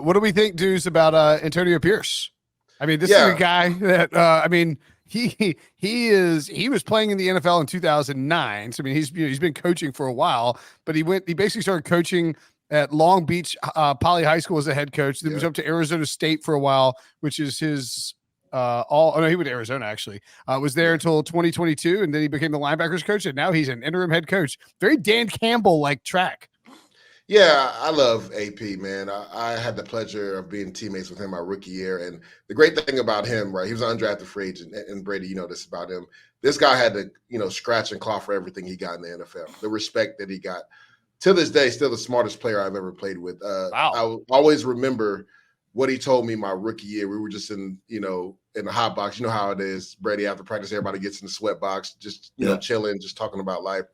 What do we think, Deuce, about Antonio Pierce? I mean, this is a Yeah. guy that he was playing in the NFL in 2009. So I mean, he's been coaching for a while, but he basically started coaching at Long Beach Poly High School as a head coach. Then was up to Arizona State for a while, which is his he went to Arizona actually. Was there until 2022, and then he became the linebackers coach, and now he's an interim head coach. Very Dan Campbell like track. Yeah, I love AP, man. I had the pleasure of being teammates with him my rookie year. And the great thing about him, right, he was an undrafted free agent. And Brady, you know this about him. This guy had to, scratch and claw for everything he got in the NFL. The respect that he got. To this day, still the smartest player I've ever played with. Wow. I will always remember what he told me my rookie year. We were just in the hot box. You know how it is, Brady, after practice, everybody gets in the sweat box, just, chilling, just talking about life.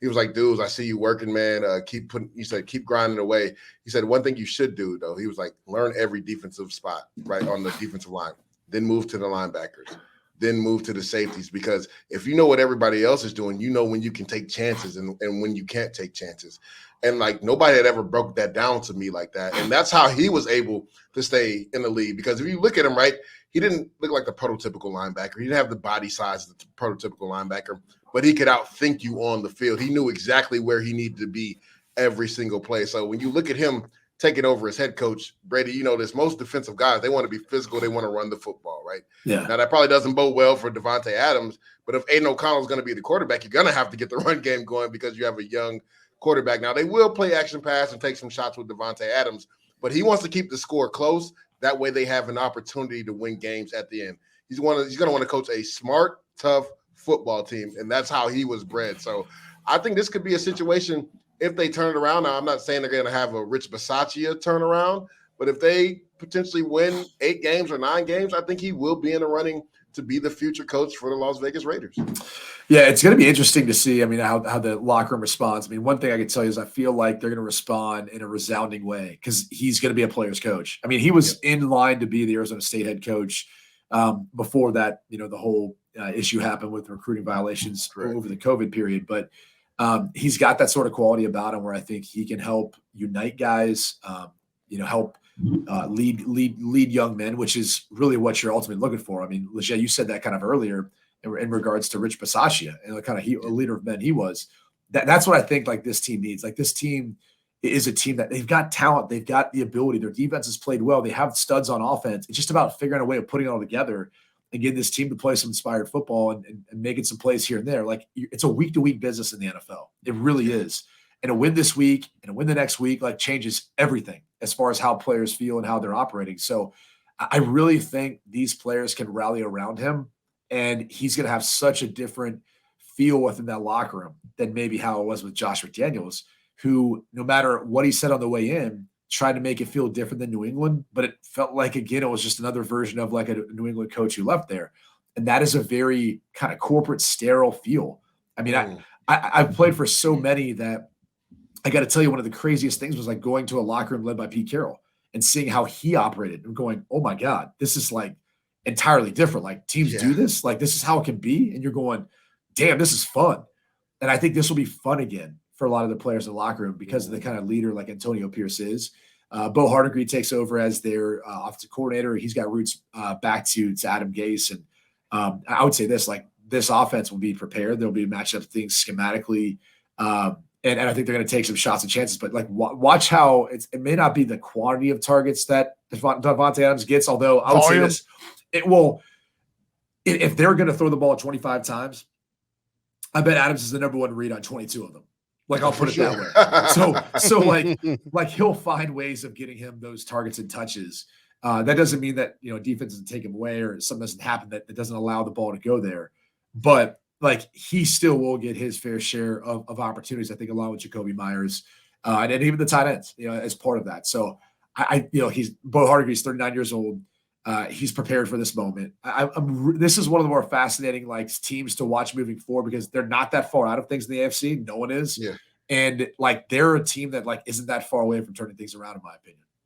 He was like, dudes, I see you working, man. Keep grinding away. He said, one thing you should do, though, he was like, learn every defensive spot, right, on the defensive line. Then move to the linebackers. Then move to the safeties. Because if you know what everybody else is doing, you know when you can take chances and when you can't take chances. And, like, nobody had ever broke that down to me like that. And that's how he was able to stay in the league. Because if you look at him, right, he didn't look like the prototypical linebacker. He didn't have the body size of the prototypical linebacker, but he could outthink you on the field. He knew exactly where he needed to be every single play. So when you look at him taking over as head coach, Brady, you know this, most defensive guys, they want to be physical. They want to run the football, right? Yeah. Now, that probably doesn't bode well for Devontae Adams, but if Aiden O'Connell is going to be the quarterback, you're going to have to get the run game going because you have a young quarterback. Now, they will play action pass and take some shots with Devontae Adams, but he wants to keep the score close. That way they have an opportunity to win games at the end. He's going to want to coach a smart, tough football team, and that's how he was bred. So I think this could be a situation if they turn it around. Now, I'm not saying they're going to have a Rich Bisaccia turnaround, but if they potentially win 8 games or 9 games, I think he will be in the running to be the future coach for the Las Vegas Raiders. Yeah, it's going to be interesting to see, how the locker room responds. One thing I can tell you is I feel like they're going to respond in a resounding way because he's going to be a player's coach. He was in line to be the Arizona State head coach before that, the whole issue happened with recruiting violations over the COVID period. But he's got that sort of quality about him where I think he can help unite guys, help lead young men, which is really what you're ultimately looking for. Leger, you said that kind of earlier in regards to Rich Bisaccia and the kind of a leader of men he was. That's what I think like this team needs. Like this team is a team that they've got talent, they've got the ability, their defense has played well, they have studs on offense. It's just about figuring a way of putting it all together and getting this team to play some inspired football and making some plays here and there. Like it's a week-to-week business in the NFL. It really is. And a win this week and a win the next week like changes everything as far as how players feel and how they're operating. So I really think these players can rally around him, and he's going to have such a different feel within that locker room than maybe how it was with Josh McDaniels, who no matter what he said on the way in, tried to make it feel different than New England, but it felt like, again, it was just another version of like a New England coach who left there. And that is a very kind of corporate, sterile feel. I've played for so many that I got to tell you, one of the craziest things was like going to a locker room led by Pete Carroll and seeing how he operated and going, oh my God, this is like entirely different. Like teams do this, like this is how it can be. And you're going, damn, this is fun. And I think this will be fun again for a lot of the players in the locker room because of the kind of leader like Antonio Pierce is. Bo Hardigree takes over as their offensive coordinator. He's got roots back to Adam Gase. And I would say this, like this offense will be prepared. There'll be matched up things schematically. And I think they're going to take some shots and chances, but like watch how it may not be the quantity of targets that Davante Adams gets. Although I would say this, it will, if they're going to throw the ball 25 times, I bet Adams is the number 1 read on 22 of them. Like I'll put it that way. So like he'll find ways of getting him those targets and touches. That doesn't mean that, defense doesn't take him away or something doesn't happen that doesn't allow the ball to go there. But like he still will get his fair share of opportunities, I think, along with Jacoby Myers and even the tight ends, as part of that. So he's Bo Hardigree's 39 years old. He's prepared for this moment. This is one of the more fascinating like teams to watch moving forward because they're not that far out of things in the AFC. No one is. Yeah. And like they're a team that like isn't that far away from turning things around, in my opinion.